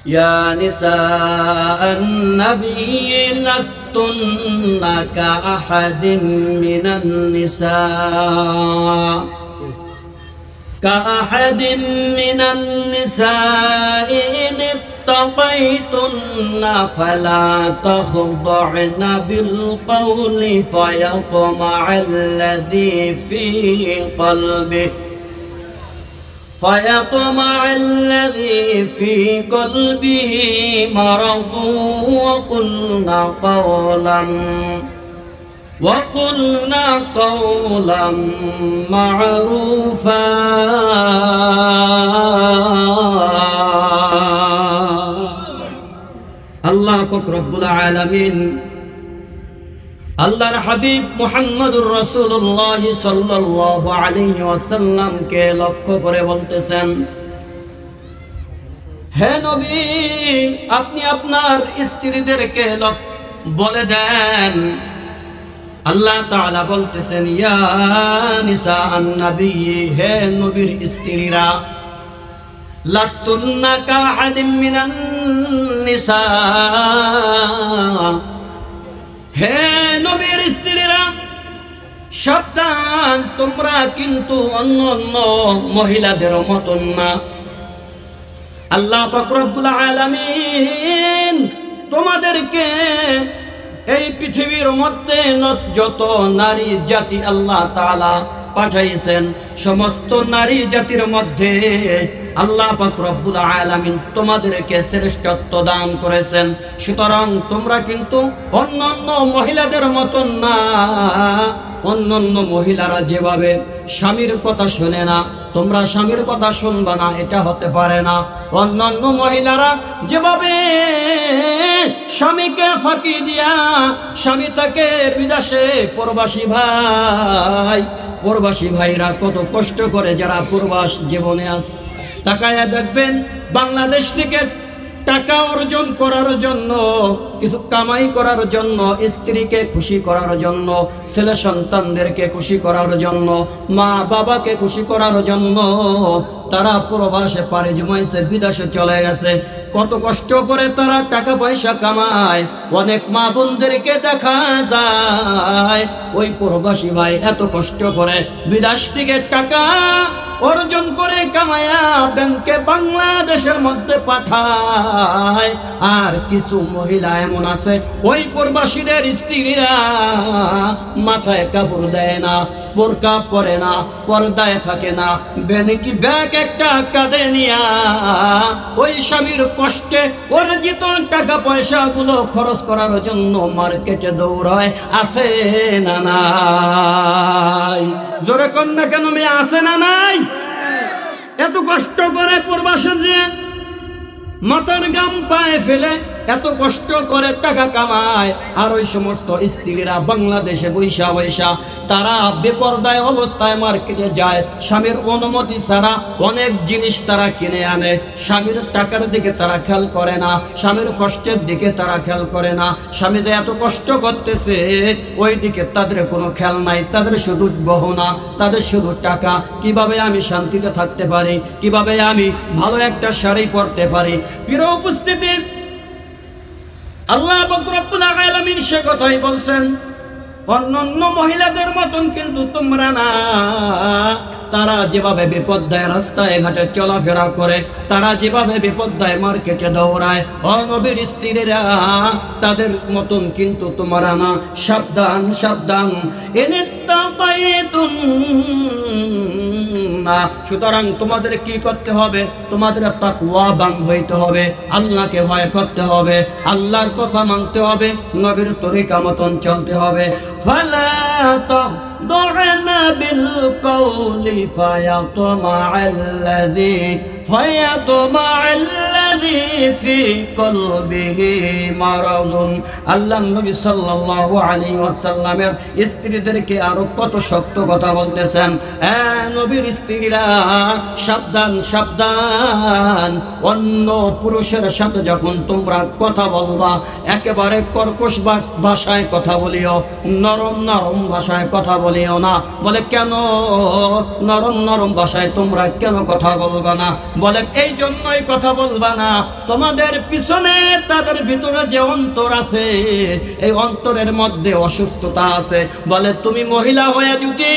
يا نساء النبي لستن كأحد من النساء إن اتقيتن فلا تخضعن بالقول فيطمع الذي في قلبه مرض وقلنا قولا معروفا আল্লাহ পাক রব্বুল আলামিন আল্লাহর হাবিব মুহাম্মদুর রাসূলুল্লাহ সাল্লাল্লাহু আলাইহি ওয়াসাল্লাম কে লক্ষ্য করে বলতেছেন, হে নবী, আপনি আপনার স্ত্রীদেরকে বলে দেন। আল্লাহ তাআলা বলতেছেন, ইয়া নিসা আন-নবী, হে নবীর স্ত্রীরা, লাস্তুন্না কাআহাদিম মিনান নিসা, হে নবীর স্ত্রীরা সাবধান, তোমরা কিন্তু অন্য অন্য মহিলাদের মতন না। আল্লাহ পাক রব্বুল আলামিন তোমাদেরকে এই পৃথিবীর মধ্যে যত নারী জাতি আল্লাহ তাআলা পাঠাইছেন, সমস্ত নারী জাতির মধ্যে আল্লাহ পাক রব্বুল আলামিন তোমাদেরকে শ্রেষ্ঠত্ব দান করেছেন। সুতরাং তোমরা কিন্তু অন্যান্য মহিলাদের মতন না। অন্যান্য মহিলারা যেভাবে স্বামীর কথা শোনে না, তোমরা স্বামীর কথা শুনবা না, এটা হতে পারে না। অন্যান্য মহিলারা যেভাবে স্বামীকে ফাঁকি দিয়া স্বামী তাকে বিদেশে প্রবাসী ভাইরা কত কষ্ট করে, যারা প্রবাস জীবনে আছে, তাকায়া দেখবেন বাংলাদেশ থেকে টাকা অর্জন করার জন্য, কিছু কামাই করার জন্য, স্ত্রীকে খুশি করার জন্য, ছেলে সন্তানদেরকে খুশি করার জন্য, মা বাবাকে খুশি করার জন্য তারা প্রবাসে পাড়ি জমাইছে, বিদেশে চলে গেছে। কত কষ্ট করে তারা টাকা পয়সা কামায়। অনেক মা বোনদেরকে দেখা যায় ওই প্রবাসী ভাই এত কষ্ট করে বিদেশ থেকে টাকা অর্জন করে কামায়া ব্যাংকে বাংলাদেশের মধ্যে পাঠায়। আর কিছু মহিলা এমন আছে, ওই প্রবাসীদের স্ত্রীরা মাথায় কাপড় দেয় না, বোরকা পরে না, পর্দায় থাকে না, বেনিকি ব্যাগ একটা কাঁধে নিয়া ওই স্বামীর কষ্টে অর্জিত টাকা পয়সা গুলো খরচ করার জন্য মার্কেটে দৌড়ায়। আছে না নাই? জোরে কন না কেন মেয়ে, আছে না নাই? এত কষ্ট করে প্রবাসে যে মাথার গাম পায়ে ফেলে এত কষ্ট করে টাকা কামায়, আর ওই সমস্ত স্ত্রীরা বাংলাদেশে বৈশা তারা বেপরদায় অবস্থায় মার্কেটে যায়, স্বামীর অনুমতি ছাড়া অনেক জিনিস তারা কিনে আনে। স্বামীর টাকার দিকে তারা খেয়াল করে না, স্বামীর কষ্টের দিকে তারা খেয়াল করে না। স্বামী যে এত কষ্ট করতেছে ওই দিকে তাদের কোনো খেয়াল নাই। তাদের শুধু গহনা, তাদের শুধু টাকা, কিভাবে আমি শান্তিতে থাকতে পারি, কিভাবে আমি ভালো একটা শাড়ি পরতে পারি। প্রিয় উপস্থিতি, আল্লাহ পাক রব্বুল আলামিন সে কথাই বলছেন, অন্যান্য মহিলাদের মতন কিন্তু তোমরা না। তারা যেভাবে বিপদ্দায় রাস্তায় ঘাটে চলাফেরা করে, তারা যেভাবে বিপদ্দায় মার্কেটে দৌড়ায়, নবীর স্ত্রীরা তাদের মতন কিন্তু তোমরা না। সাবধান সাবধান, সুতরাং তোমাদের কি করতে হবে? তোমাদের তাকওয়াবান হইতে হবে, আল্লাহকে ভয় করতে হবে, আল্লাহর কথা মানতে হবে, নবীর তরিকা মতন চলতে হবে। ফালা تخضعن بالقول فيطمع الذي في قلبه مرض। আল্লাহ নবী সাল্লাল্লাহু আলাইহি ওয়াসাল্লামের স্ত্রীদেরকে আরো কত শক্ত কথা বলতেছেন, নবীর স্ত্রীরা সাবধান সাবধান, অন্য পুরুষের সাথে যখন তোমরা কথা বলবা একেবারে কর্কশ ভাষায় কথা বলিও, নরম নরম ভাষায় কথা বলিও না। বলে কেন নরম নরম ভাষায় তোমরা কেন কথা বলবা না? বলে এই জন্যই কথা বলবা না, তোমাদের পিছনে তাদের ভিতরে যে অন্তর আছে, এই অন্তরের মধ্যে অসুস্থতা আছে। বলে তুমি মহিলা হয়ে যদি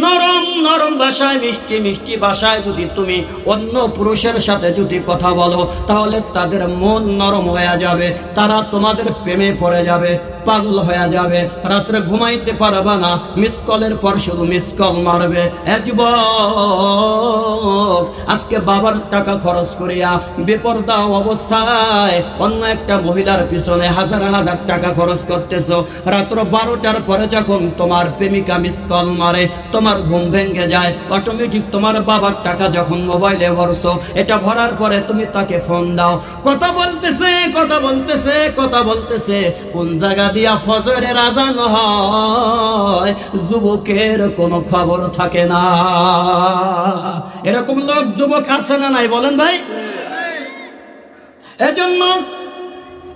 নরম নরম ভাষায়, মিষ্টি মিষ্টি ভাষায় যদি তুমি অন্য পুরুষের সাথে যদি কথা বলো, তাহলে তাদের মন নরম হয়ে যাবে, তারা তোমাদের প্রেমে পড়ে যাবে, পাগল হয়ে যাবে, রাত্রে ঘুমাইতে পারবে না, মিস কলের পর শুধু মিস কল মারবে। আজকে বাবার টাকা খরচ করিয়া বেপরদা অবস্থায় অন্য একটা মহিলার পিছনে হাজার হাজার টাকা খরচ করতেছো, রাত্র 12টার পরে যখন তোমার প্রেমিকা মিস কল মারে, তোমার ঘুম ভেঙে যায়, অটোমেটিক তোমার বাবার টাকা যখন মোবাইলে ভরছো, এটা ভরার পরে তুমি তাকে ফোন দাও, কথা বলতেছে কথা বলতেছে কথা বলতেছে, কোন জায়গা দিয়া ফজরের আজান হয় যুবকের কোনো খবর থাকে না। এরকম লোক যুবক আছে না নাই বলেন ভাই? এজন্য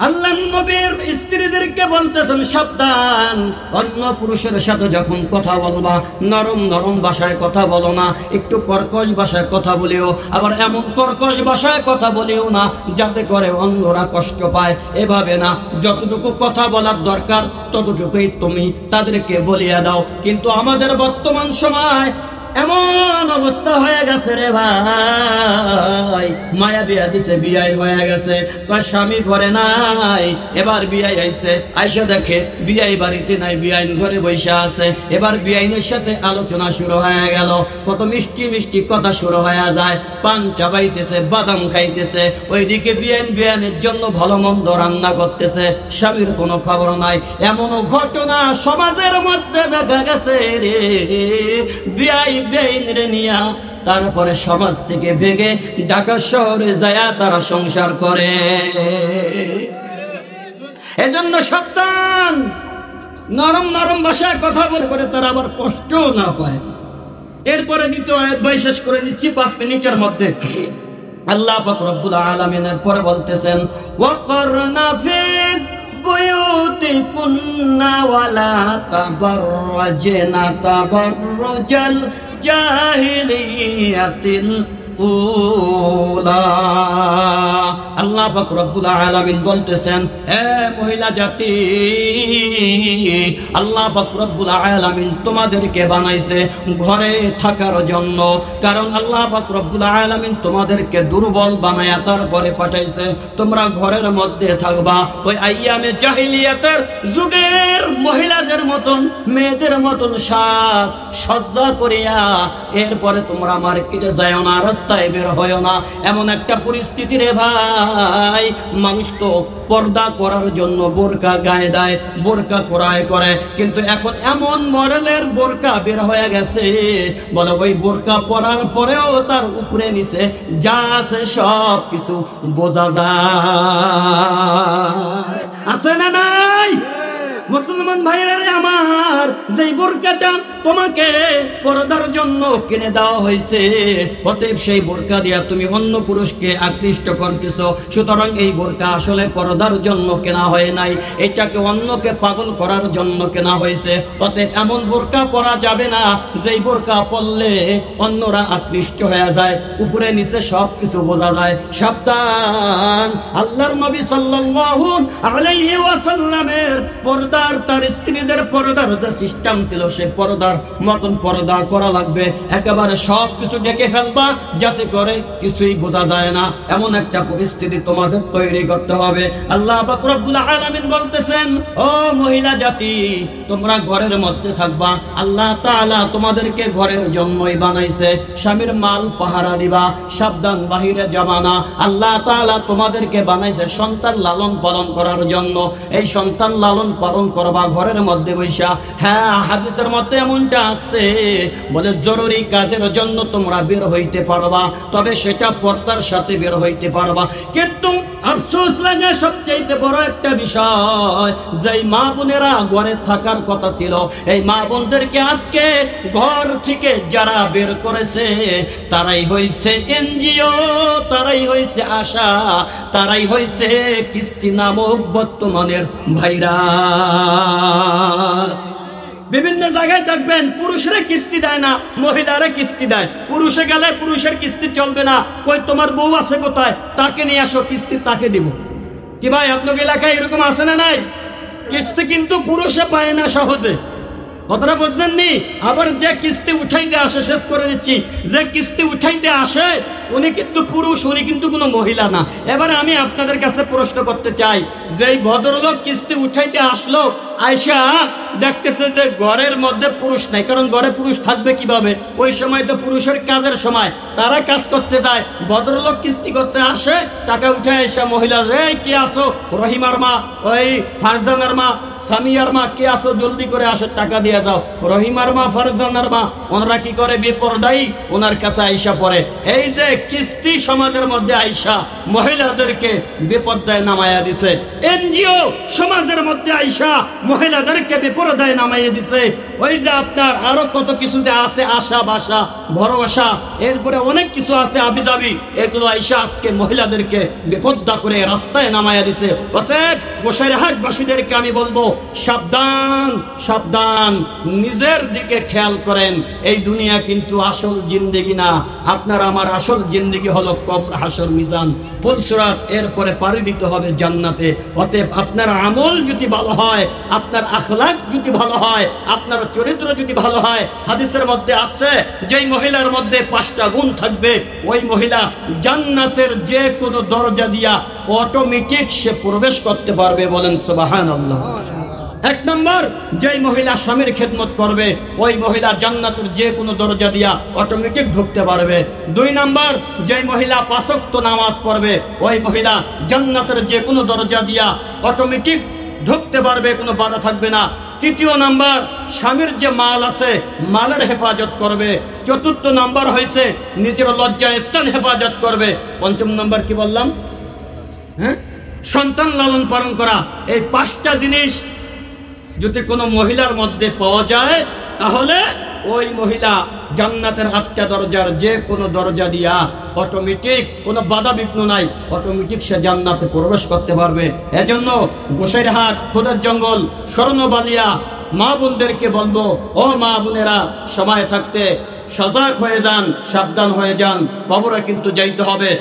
আল্লাহ নবীর স্ত্রীদেরকে বলতেছেন সাবধান, অন্য পুরুষের সাথে যখন কথা বলবা নরম নরম ভাষায় কথা বলো না, একটু কর্কশ ভাষায় কথা বলিও, আবার এমন কর্কশ ভাষায় কথা বলিও না যাতে করে অন্যরা কষ্ট পায়। এভাবে না, যতটুকু কথা বলার দরকার ততটুকুই তুমি তাদেরকে বলিয়া দাও। কিন্তু আমাদের বর্তমান সময় এমন অবস্থা হয়ে গেছে রে ভাই, মায়া বিয়া দিছে, বিয়াই হয়ে গেছে, তার স্বামী ঘরে নাই, এবার বিয়াই আইছে, আইসা দেখে বিয়াই বাড়িতে নাই, বিয়াইন ঘরে বৈশা আছে। এবার বিয়াইনের সাথে আলোচনা শুরু হয়ে গেল, কত মিষ্টি মিষ্টি কথা শুরু হয়ে যায়, পান চাবাইতেছে, বাদাম খাইতেছে, ওইদিকে বিয়ানের জন্য ভালো মন্দ রান্না করতেছে, স্বামীর কোনো খবর নাই। এমনও ঘটনা সমাজের মধ্যে দেখা গেছে রে, বিয়াই বেইনরে নিয়া তারপরে সমাজ থেকে ভেগে ঢাকা শহরে যায় তারা সংসার করে। এজন্য সাবধান, নরম নরম ভাষায় কথা বলে করে তারা আবার কষ্টও না পায়। এরপরে দ্বিতীয় আয়াত ভাই শেষ করে দিচ্ছি 5 মিনিটের মধ্যে। আল্লাহ পাক রব্বুল আলামিনের পরে বলতেছেন, ওয়াকরনা ফি বুয়ুতিকুন্না ওয়ালা তাবাররাজনা তাবাররুজাল জাহিলিয়াতিল উলা। আল্লাহ পাক রব্বুল আলামিন বলতেছেন, হে মহিলা জাতি, আল্লাহ পাক রব্বুল আলামিন তোমাদেরকে বানাইছে ঘরে থাকার জন্য, কারণ আল্লাহ পাক রব্বুল আলামিন তোমাদেরকে দুর্বল বানায়া তারপরে পাঠাইছে তোমরা ঘরের মধ্যে থাকবা। ওই আইয়ামে জাহিলিয়াতের যুগের মহিলাদের মতন, মেয়েদের মতন সাজ সজ্জা করিয়া এরপরে তোমরা মার্কেটে যাও না, রাস্তায় বের হয় না, এমন একটা পরিস্থিতি রে ভাই। মানুষ তো পর্দা করার জন্য বোরকা গায়ে দেয়, বোরকা ক্রয় করে, কিন্তু এখন এমন মডেলের বোরকা বের হয়ে গেছে, বলে ওই বোরকা পরার পরেও তার উপরে নিচে যা আছে সব কিছু বোঝা যায়। আছে না নাই? মুসলমান ভাইরা আমার, যেই বোরকাটা তোমাকে পর্দার জন্য কিনে দেওয়া হয়েছে, অতএব সেই বোরকা দিয়া তুমি অন্য পুরুষকে আকৃষ্ট করতেছো। সুতরাং এই বোরকা আসলে পর্দার জন্য কেনা হয় নাই, এটাকে অন্যকে পাগল করার জন্য কেনা হয়েছে। অতএব এমন বোরকা পরা যাবে না যেই বোরকা পরলে অন্যরা আকৃষ্ট হয়ে যায়, উপরে নিচে সব কিছু বোঝা যায়। সাবধান, আল্লাহর নবী সাল্লাল্লাহু আলাইহি ওয়াসাল্লামের পর্দা, তার স্ত্রীদের পর্দার যে সিস্টেম ছিল, সে পর্দার মতন পর্দা করা লাগবে, একেবারে সব কিছু ঢেকে ফেলবা যাতে করে কিছুই বোঝা যায় না, এমন একটা পরিস্থিতি তোমাদের তৈরি করতে হবে। আল্লাহ পাক রব্বুল আলামিন বলতেছেন, ও মহিলা জাতি, তোমরা ঘরের মধ্যে থাকবা, আল্লাহ তাআলা তোমাদেরকে ঘরের জন্যই বানাইছে, স্বামীর মাল পাহারা দিবা, সাবধান বাহিরে যাবা না। আল্লাহ তাআলা তোমাদেরকে বানাইছে সন্তান লালন পালন করার জন্য, এই সন্তান লালন পালন করবা ঘরের মধ্যে বৈশা। হ্যাঁ, হাদিসের মধ্যে এমনটা আছে, বলে জরুরি কাজের জন্য তোমরা বের হইতে পারবা, তবে সেটা পর্দার সাথে বের হইতে পারবা। কিন্তু আফসোস লাগে, সবচেয়ে বড় একটা বিষয়, যেই মা বোনেরা ঘরে থাকার কথা ছিল, এই মা বোনদেরকে আজকে ঘর থেকে যারা বের করেছে, তারাই হইছে এনজিও, তারাই হইছে আশা, তারাই হইছে কিস্তি নামক বর্তমানের ভাইরাস। বিভিন্ন জায়গায় দেখবেন পুরুষরা কিস্তি দেয় না, মহিলারা কিস্তি দেয়। পুরুষে গেলে পুরুষের কিস্তি চলবে না, কই তোমার বউ আছে কোথায়, তাকে নিয়ে আসো, কিস্তি তাকে দিব। কি ভাই আপনার এলাকায় এরকম আছে না নাই? কিস্তি কিন্তু পুরুষে পায় না সহজে, কথাটা বুঝলেন নি? আবার যে কিস্তি উঠাইতে আসে, শেষ করে দিচ্ছি, যে কিস্তি উঠাইতে আসে উনি কিন্তু পুরুষ, উনি কিন্তু কোনো মহিলা না। এবারে আমি আপনাদের কাছে প্রশ্ন করতে চাই, যে এই ভদ্রলোক কিস্তি উঠাইতে আসলো, আয়সা দেখতেছে যে ঘরের মধ্যে পুরুষ নাই, কারণ ঘরে পুরুষ থাকবে কিভাবে, ওই সময় তো পুরুষের কাজের সময়, তারা কাজ করতে যায়। ভদ্রলোক কিস্তি করতে আসে, টাকা উঠে এসে মহিলা, রে কে আসো, রহিমার মা, ওই ফারজানার মা, সামিয়ার মা, কে আসো, জলদি করে আসো, টাকা দিয়ে যাও। রহিমার মা, ফারজানার মা, ওনারা কি করে, বেপরদাই ওনার কাছে আইসা পড়ে। এই যে কিস্তি সমাজের মধ্যে আইসা মহিলাদেরকে বিপর্যয়ে নামাইয়া দিছে, এনজিও সমাজের মধ্যে আইসা মহিলাদেরকে বিপর্যয়ে নামাইয়া দিছে। ওই যে আপনার আরো কত কিছু যে আছে, আশা বাসা ভরসা, এরপরে অনেক কিছু আছে আবিজাবি, এগুলো আইসা আজকে মহিলাদেরকে বিপদ্দা করে রাস্তায় নামাইয়া দিছে। অতএব গোসাইরহাটবাসীদেরকে আমি বলবো, সাবধান সাবধান, নিজের দিকে খেয়াল করেন। এই দুনিয়া কিন্তু আসল জিন্দেগি না, আপনার আমার আসল জিন্দেগি হলো কবর, হাসর, মিজান, পুলসিরাত, এরপরে পাড়ি দিতে হবে জান্নাতে। অতএব আপনার আমল যদি ভালো হয়, আপনার আখলাক যদি ভালো হয়, আপনার চরিত্র যদি ভালো হয়, হাদিসের মধ্যে আছে যেই মহিলার মধ্যে 5টা গুণ থাকবে, ওই মহিলা জান্নাতের যে কোনো দরজা দিয়া অটোমেটিক সে প্রবেশ করতে পারবে। বলেন সুবহানাল্লাহ। 1 নম্বর, যেই মহিলা স্বামীর খেদমত করবে, ওই মহিলা জান্নাতের যে কোনো দরজা দিয়া অটোমেটিক ঢুকতে পারবে। 2 নম্বর, যেই মহিলা 5 ওয়াক্ত নামাজ পড়বে, ওই মহিলা জান্নাতের যে কোনো দরজা দিয়া অটোমেটিক ঢুকতে পারবে, কোনো বাধা থাকবে না। 3 নম্বর, স্বামীর যে মাল আছে, মালের হেফাজত করবে। 4 নম্বর হয়েছে নিজের লজ্জা স্থান হেফাজত করবে। 5 নম্বর কি বললাম? সন্তান লালন পালন করা। এই 5টা জিনিস যদি কোনো মহিলার মধ্যে পাওয়া যায়, তাহলে ওই মহিলা জান্নাতের 8টা দরজার যে কোনো দরজা দিয়া অটোমেটিক, কোনো বাধা বিঘ্ন নাই, অটোমেটিক সে জান্নাতে প্রবেশ করতে পারবে। এজন্য গোসাইরহাট, খোদার জঙ্গল, স্বর্ণবালিয়া মা বোনদেরকে বলবো, ও মা বোনেরা, সময় থাকতে সজাগ হয়ে যান, সাবধান হয়ে যান, কবরে কিন্তু যাইতে হবে।